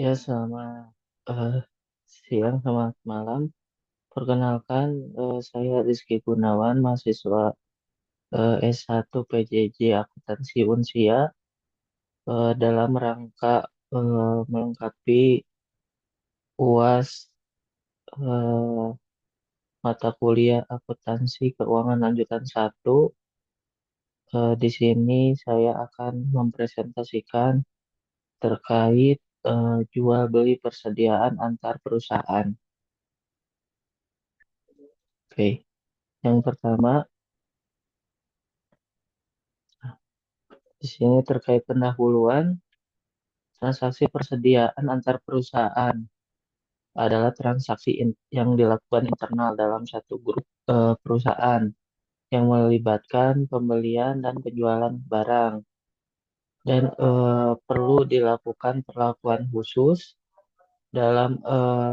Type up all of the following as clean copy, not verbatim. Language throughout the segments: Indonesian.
Ya, selamat eh, siang, selamat malam. Perkenalkan, saya Rizky Gunawan, mahasiswa S1 PJJ Akuntansi Unsia, dalam rangka melengkapi UAS eh, mata kuliah Akuntansi Keuangan Lanjutan 1. Di sini saya akan mempresentasikan terkait jual beli persediaan antar perusahaan. Oke, yang pertama. Di sini terkait pendahuluan, transaksi persediaan antar perusahaan adalah transaksi yang dilakukan internal dalam satu grup perusahaan yang melibatkan pembelian dan penjualan barang dan perlu dilakukan perlakuan khusus dalam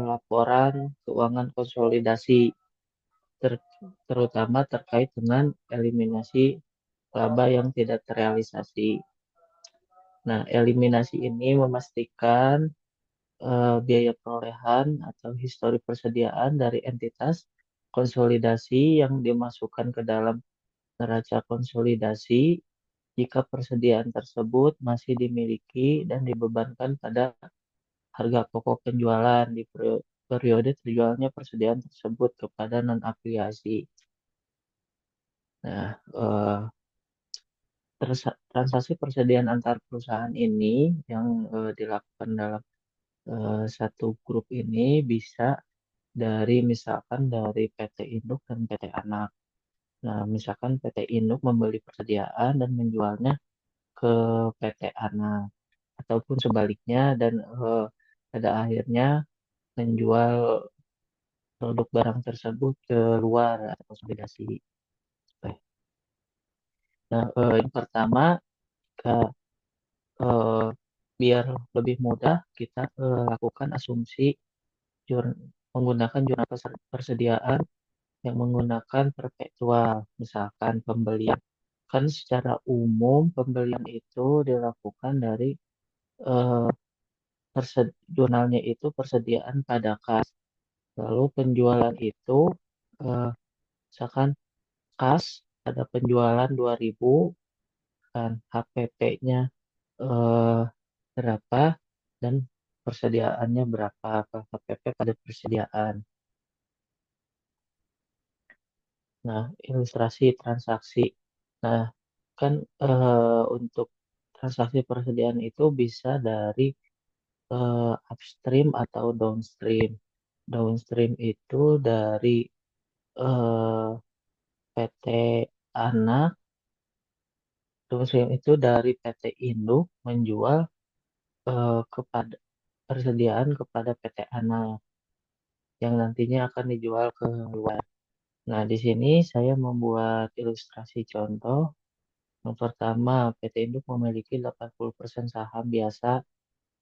laporan keuangan konsolidasi ter- terutama terkait dengan eliminasi laba yang tidak terrealisasi. Nah, eliminasi ini memastikan biaya perolehan atau histori persediaan dari entitas konsolidasi yang dimasukkan ke dalam neraca konsolidasi jika persediaan tersebut masih dimiliki dan dibebankan pada harga pokok penjualan di periode terjualnya persediaan tersebut kepada non-afiliasi. Nah, transaksi persediaan antar perusahaan ini yang dilakukan dalam satu grup ini bisa dari misalkan dari PT Induk dan PT Anak. Nah, misalkan PT Induk membeli persediaan dan menjualnya ke PT Anak ataupun sebaliknya dan pada akhirnya menjual produk barang tersebut ke luar atau konsolidasi. Nah, yang pertama ke- eh, biar lebih mudah kita lakukan asumsi menggunakan jurnal persediaan yang menggunakan perpetual, misalkan pembelian. Kan secara umum pembelian itu dilakukan dari eh, jurnalnya itu persediaan pada kas. Lalu penjualan itu eh, misalkan kas ada penjualan 2000 kan HPP-nya eh, berapa dan persediaannya berapa HPP pada persediaan. Nah, ilustrasi transaksi. Nah, kan untuk transaksi persediaan itu bisa dari upstream atau downstream. Downstream itu dari eh, PT Anak, downstream itu dari PT Induk menjual kepada persediaan kepada PT Anak yang nantinya akan dijual ke luar. Nah, di sini saya membuat ilustrasi contoh. Yang pertama, PT Induk memiliki 80% saham biasa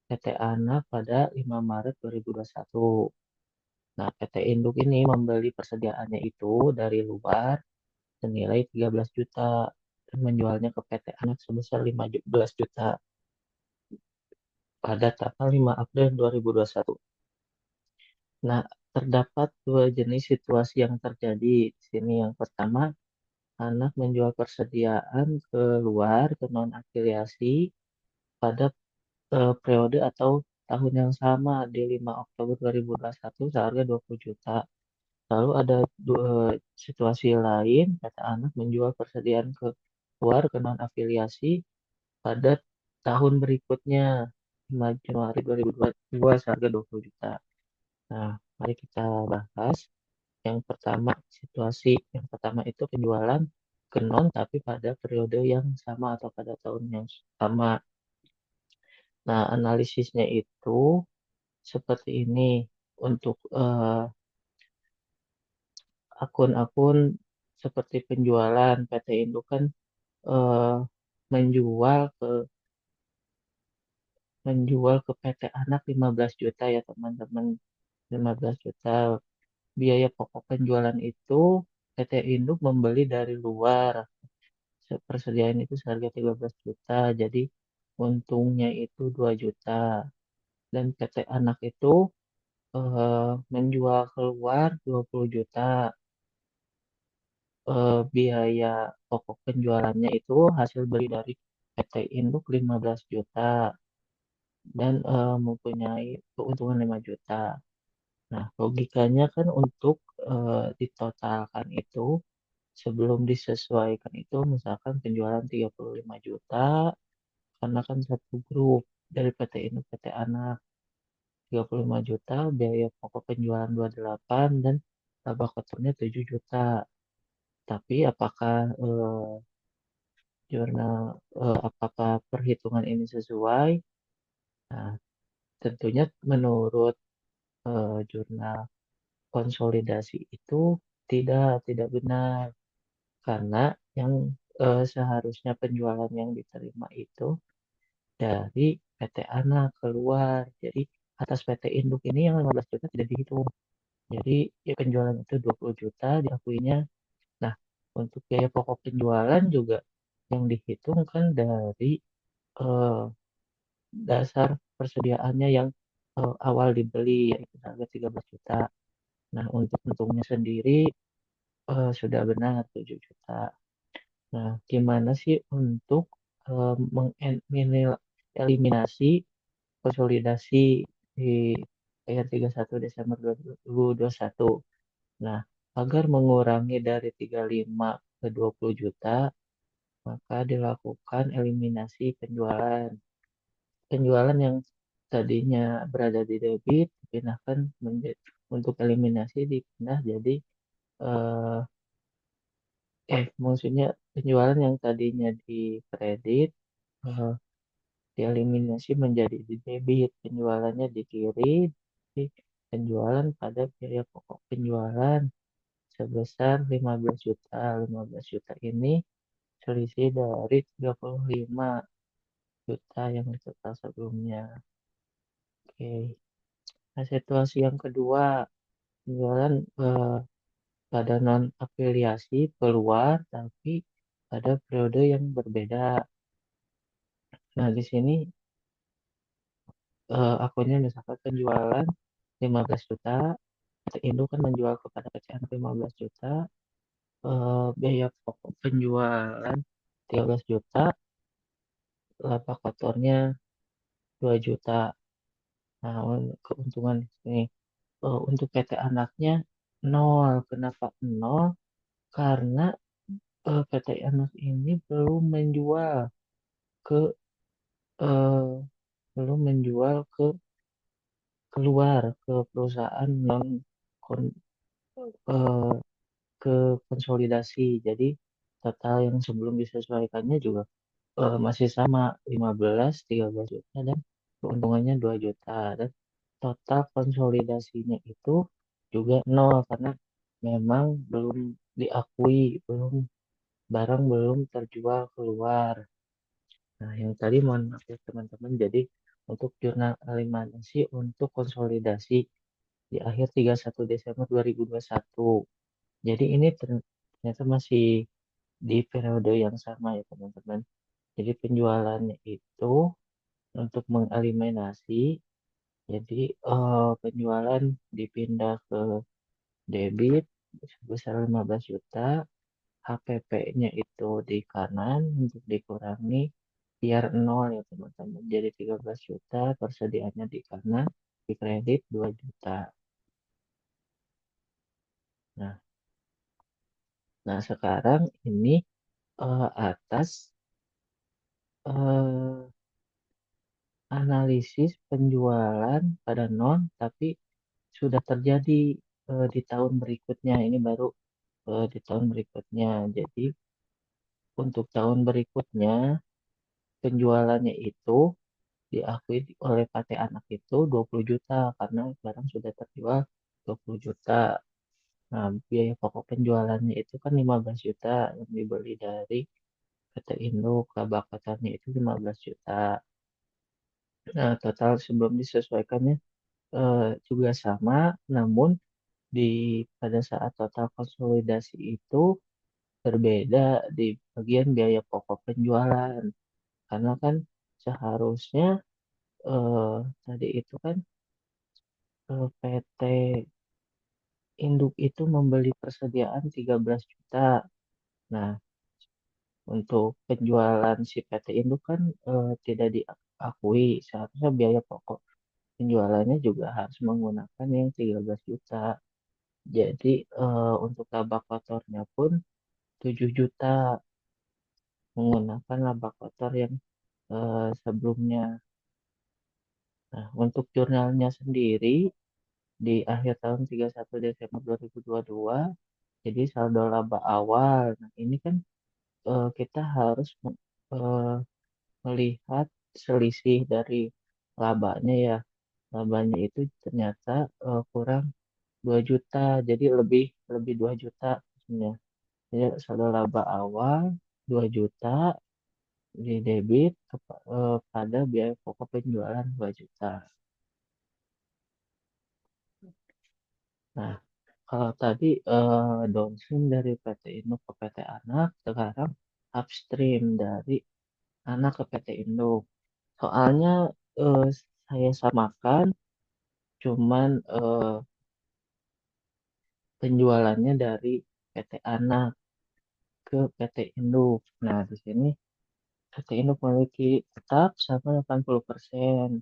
PT Anak pada 5 Maret 2021. Nah, PT Induk ini membeli persediaannya itu dari luar senilai 13 juta dan menjualnya ke PT Anak sebesar 15 juta pada tanggal 5 April 2021. Nah, terdapat dua jenis situasi yang terjadi di sini. Yang pertama, Anak menjual persediaan ke luar ke non-afiliasi pada periode atau tahun yang sama di 5 Oktober 2021 seharga 20 juta. Lalu ada dua situasi lain, kata Anak menjual persediaan ke luar ke non-afiliasi pada tahun berikutnya, 5 Januari 2022 seharga 20 juta. Nah, mari kita bahas. Yang pertama, situasi yang pertama itu penjualan ke non tapi pada periode yang sama atau pada tahun yang sama. Nah, analisisnya itu seperti ini untuk akun-akun seperti penjualan PT Induk kan eh, menjual ke PT Anak 15 juta ya teman-teman. 15 juta biaya pokok penjualan itu PT Induk membeli dari luar. Persediaan itu seharga 13 juta. Jadi untungnya itu 2 juta. dan PT Anak itu menjual keluar 20 juta. Biaya pokok penjualannya itu hasil beli dari PT Induk 15 juta dan mempunyai keuntungan 5 juta. Nah, logikanya kan untuk ditotalkan itu sebelum disesuaikan itu misalkan penjualan 35 juta karena kan satu grup dari PT Induk PT Anak 35 juta, biaya pokok penjualan 28 dan laba kotornya 7 juta. Tapi apakah perhitungan ini sesuai? Nah, tentunya menurut jurnal konsolidasi itu tidak benar karena yang seharusnya penjualan yang diterima itu dari PT Anak keluar. Jadi atas PT Induk ini yang 15 juta tidak dihitung. Jadi ya penjualan itu 20 juta diakuinya. Nah, untuk biaya pokok penjualan juga yang dihitung kan dari eh, dasar persediaannya yang awal dibeli yaitu harga 13 juta. Nah, untuk untungnya sendiri sudah benar 7 juta. Nah, gimana sih untuk mengeliminasi konsolidasi di tanggal 31 Desember 2021? Nah, agar mengurangi dari 35 ke 20 juta, maka dilakukan eliminasi penjualan. Penjualan yang tadinya berada di debit dipindahkan menjadi untuk eliminasi dipindah jadi eh, maksudnya penjualan yang tadinya di kredit eh, dieliminasi menjadi di debit, penjualannya di kiri, di penjualan pada biaya pokok penjualan sebesar 15 juta. 15 juta ini selisih dari 35 juta yang disetor sebelumnya. Oke. Nah, situasi yang kedua, penjualan pada non afiliasi keluar tapi pada periode yang berbeda. Nah, di sini akunnya misalkan penjualan 15 juta, PT Indo kan menjual kepada PCN 15 juta, biaya pokok penjualan 13 juta, laba kotornya 2 juta. Nah, keuntungan di sini untuk PT anaknya nol. Kenapa nol? Karena PT anak ini ke eh, belum menjual keluar ke perusahaan non kon- eh, ke konsolidasi. Jadi total yang sebelum disesuaikannya juga masih sama 15, 13 juta dan keuntungannya 2 juta dan total konsolidasinya itu juga nol karena memang belum diakui, barang belum terjual keluar. Nah, yang tadi mohon maaf ya teman-teman. Jadi untuk jurnal eliminasi untuk konsolidasi di akhir 31 Desember 2021. Jadi ini ternyata masih di periode yang sama ya teman-teman. Jadi penjualannya itu untuk mengeliminasi, jadi penjualan dipindah ke debit sebesar 15 juta, HPP-nya itu di kanan untuk dikurangi biar nol ya teman-teman. Jadi 13 juta persediaannya di kanan, di kredit 2 juta. Nah, nah sekarang ini atas eh, analisis penjualan pada non tapi sudah terjadi di tahun berikutnya. Ini baru di tahun berikutnya. Jadi untuk tahun berikutnya penjualannya itu diakui oleh PT Anak itu 20 juta karena barang sudah terjual 20 juta. Nah, biaya pokok penjualannya itu kan 15 juta yang dibeli dari PT Induk, laba kotornya itu 15 juta. Nah, total sebelum disesuaikannya juga sama, namun di pada saat total konsolidasi itu berbeda di bagian biaya pokok penjualan. Karena kan seharusnya eh, tadi itu kan PT induk itu membeli persediaan 13 juta. Nah, untuk penjualan si PT induk kan tidak diakui, seharusnya biaya pokok penjualannya juga harus menggunakan yang 13 juta. Jadi untuk laba kotornya pun 7 juta menggunakan laba kotor yang sebelumnya. Nah, untuk jurnalnya sendiri di akhir tahun 31 Desember 2022, jadi saldo laba awal. Nah, ini kan kita harus eh, melihat selisih dari labanya ya. Labanya itu ternyata kurang 2 juta, jadi lebih lebih 2 juta maksudnya. Jadi saldo laba awal 2 juta di debit pada biaya pokok penjualan 2 juta. Nah, kalau tadi downstream dari PT Induk ke PT Anak, sekarang upstream dari Anak ke PT Induk. Soalnya eh, saya samakan, cuman penjualannya dari PT Anak ke PT Induk. Nah, di sini PT Induk memiliki tetap sama 80%.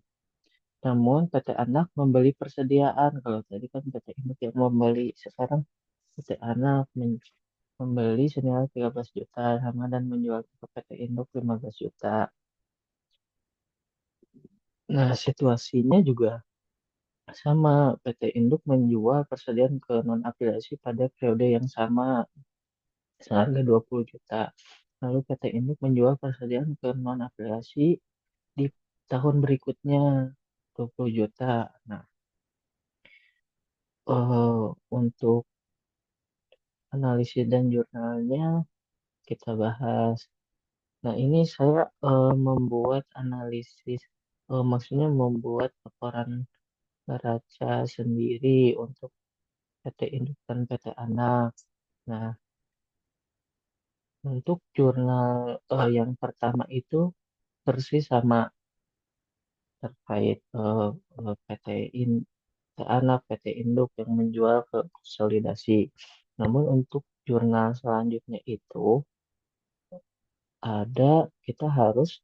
Namun PT Anak membeli persediaan. Kalau tadi kan PT Induk yang membeli, sekarang PT Anak membeli senilai 13 juta sama dan menjual ke PT Induk 15 juta. Nah, situasinya juga sama. PT Induk menjual persediaan ke non-afiliasi pada periode yang sama seharga 20 juta. Lalu PT Induk menjual persediaan ke non-afiliasi di tahun berikutnya 20 juta. Nah, untuk analisis dan jurnalnya kita bahas. Nah, ini saya membuat analisis, maksudnya membuat laporan neraca sendiri untuk PT Induk dan PT Anak. Nah, untuk jurnal yang pertama itu persis sama terkait PT PT Anak, PT Induk yang menjual ke konsolidasi. Namun untuk jurnal selanjutnya itu kita harus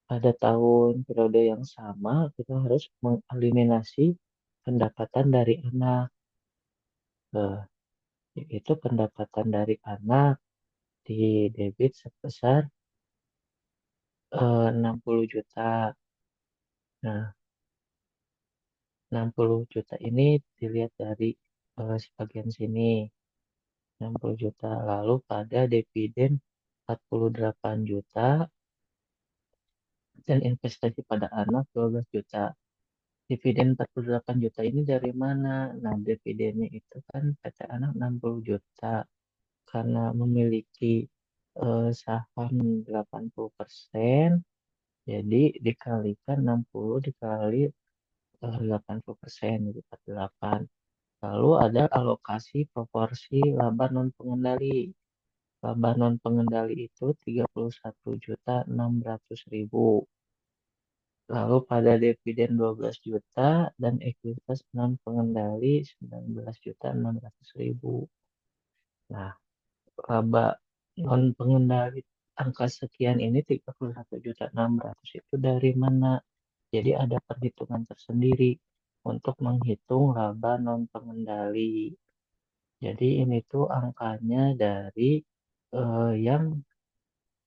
pada tahun periode yang sama kita harus mengeliminasi pendapatan dari anak. Eh, Yaitu pendapatan dari anak di debit sebesar 60 juta. Nah, 60 juta ini dilihat dari sebagian sini, 60 juta. Lalu pada dividen 48 juta dan investasi pada anak 12 juta. Dividen 48 juta ini dari mana? Nah, dividennya itu kan PT Anak 60 juta karena memiliki saham 80%, jadi dikalikan 60 dikali 80%, jadi 48. Lalu ada alokasi proporsi laba non pengendali. Laba non pengendali itu 31.600.000. Lalu pada dividen 12 juta dan ekuitas non pengendali 19.600.000. Nah, laba non pengendali angka sekian ini 31.600.000 itu dari mana? Jadi ada perhitungan tersendiri untuk menghitung laba non pengendali. Jadi ini tuh angkanya dari yang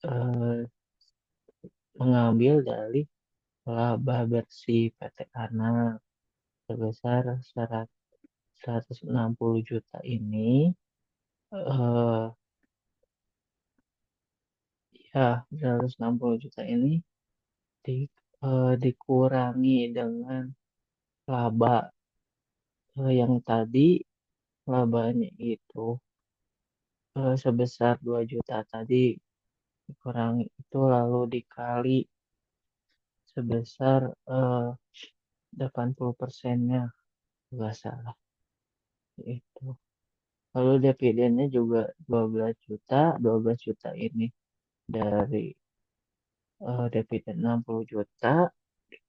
eh, mengambil dari laba bersih PT Anak sebesar 160 juta ini eh ya 160 juta ini di, dikurangi dengan laba yang tadi labanya itu sebesar 2 juta tadi dikurangi itu lalu dikali sebesar 80%-nya nggak salah itu. Lalu dividennya juga 12 juta, 12 juta ini dari dividen 60 juta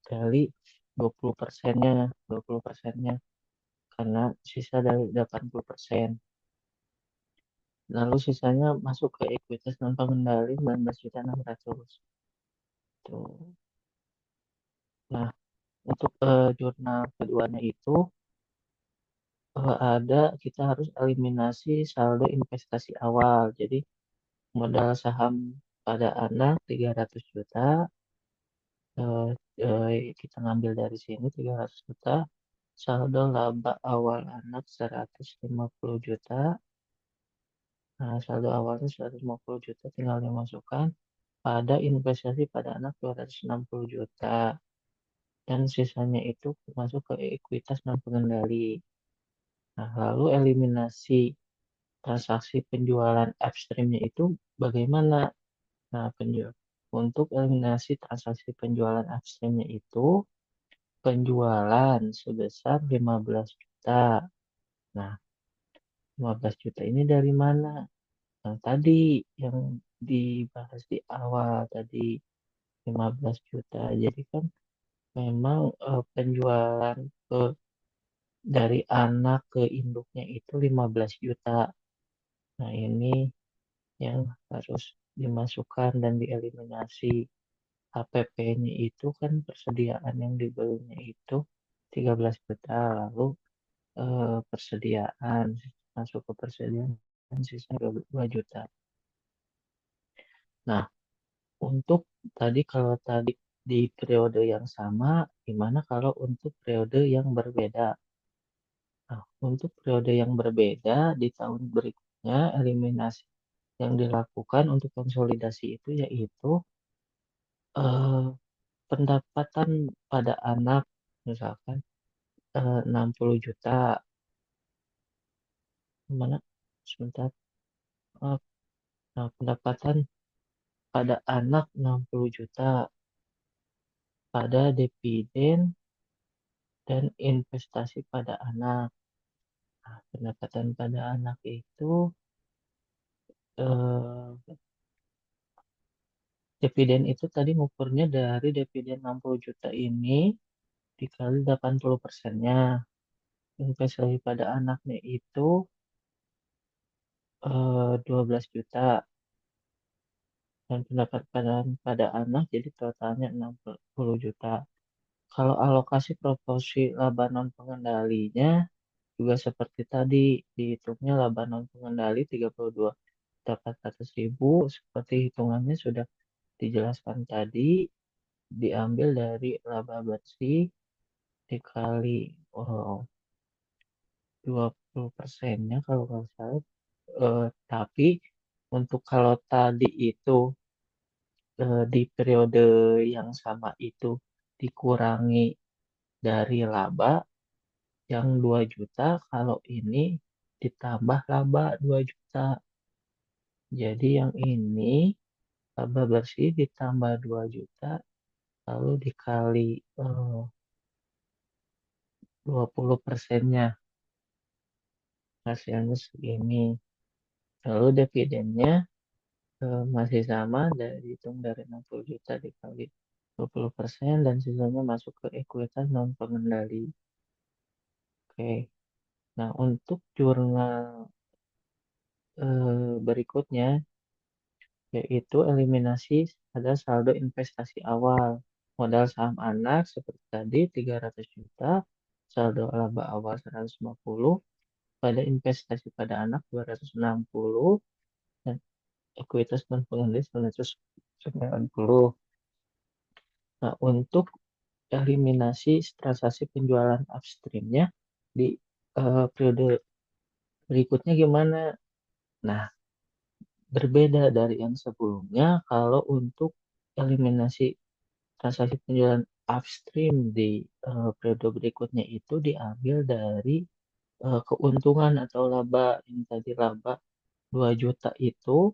kali 20%-nya, 20%-nya karena sisa dari 80%. Lalu sisanya masuk ke ekuitas non pengendali 19.600.000. Tuh. Nah, untuk jurnal keduanya itu ada kita harus eliminasi saldo investasi awal. Jadi modal saham pada anak 300 juta, eh, kita ngambil dari sini 300 juta, saldo laba awal anak 150 juta. Nah, saldo awalnya 150 juta tinggal dimasukkan pada investasi pada anak 260 juta. Dan sisanya itu masuk ke ekuitas non pengendali. Nah, lalu eliminasi transaksi penjualan upstreamnya itu bagaimana? Nah, untuk eliminasi transaksi penjualan upstreamnya itu penjualan sebesar 15 juta. Nah, 15 juta ini dari mana? Yang tadi yang dibahas di awal tadi 15 juta. Jadi kan memang penjualan ke dari anak ke induknya itu 15 juta. Nah, ini yang harus dimasukkan dan dieliminasi. HPP-nya itu kan persediaan yang dibelinya itu 13 juta, lalu persediaan masuk ke persediaan dan sisa 2 juta. Nah, untuk tadi kalau tadi di periode yang sama, gimana kalau untuk periode yang berbeda? Nah, untuk periode yang berbeda di tahun berikutnya, eliminasi yang dilakukan untuk konsolidasi itu yaitu eh, pendapatan pada anak, misalkan 60 juta, mana sebentar, maaf. Nah, pendapatan pada anak 60 juta pada dividen dan investasi pada anak. Nah, pendapatan pada anak itu eh, dividen itu tadi ngukurnya dari dividen 60 juta ini dikali 80%-nya. Investasi pada anaknya itu 12 juta dan pendapatan pada anak jadi totalnya 60 juta. Kalau alokasi proporsi laba non pengendalinya juga seperti tadi dihitungnya laba non pengendali 32.400.000 seperti hitungannya sudah dijelaskan tadi diambil dari laba bersih dikali 20%-nya kalau nggak salah. Tapi untuk kalau tadi itu di periode yang sama itu dikurangi dari laba yang 2 juta, kalau ini ditambah laba 2 juta. Jadi yang ini laba bersih ditambah 2 juta lalu dikali 20%-nya hasilnya segini. Lalu dividennya masih sama dari hitung dari 60 juta dikali 20% dan sisanya masuk ke ekuitas non pengendali. Oke. Nah, untuk jurnal berikutnya yaitu eliminasi ada saldo investasi awal. Modal saham anak seperti tadi 300 juta, saldo laba awal 150, pada investasi pada anak 260, dan ekuitas non pengendali 190. Nah, untuk eliminasi transaksi penjualan upstreamnya di periode berikutnya gimana? Nah, berbeda dari yang sebelumnya kalau untuk eliminasi transaksi penjualan upstream di periode berikutnya itu diambil dari keuntungan atau laba yang tadi laba 2 juta itu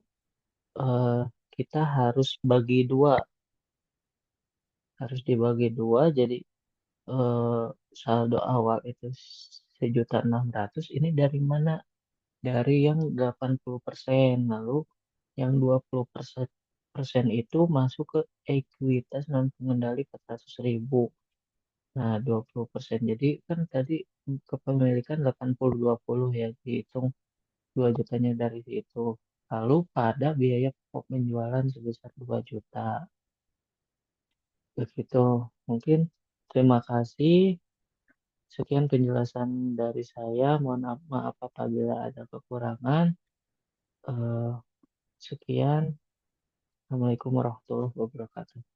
eh, kita harus dibagi dua jadi eh, saldo awal itu 1.600.000 ini dari mana? Dari yang 80%, lalu yang 20% itu masuk ke ekuitas non pengendali 400.000. Nah, 20%. Jadi kan tadi kepemilikan 80-20 ya, dihitung 2 jutanya dari situ. Lalu pada biaya pokok penjualan sebesar 2 juta. Begitu. Mungkin terima kasih. Sekian penjelasan dari saya. Mohon maaf apabila ada kekurangan. Eh, Sekian. Assalamualaikum warahmatullahi wabarakatuh.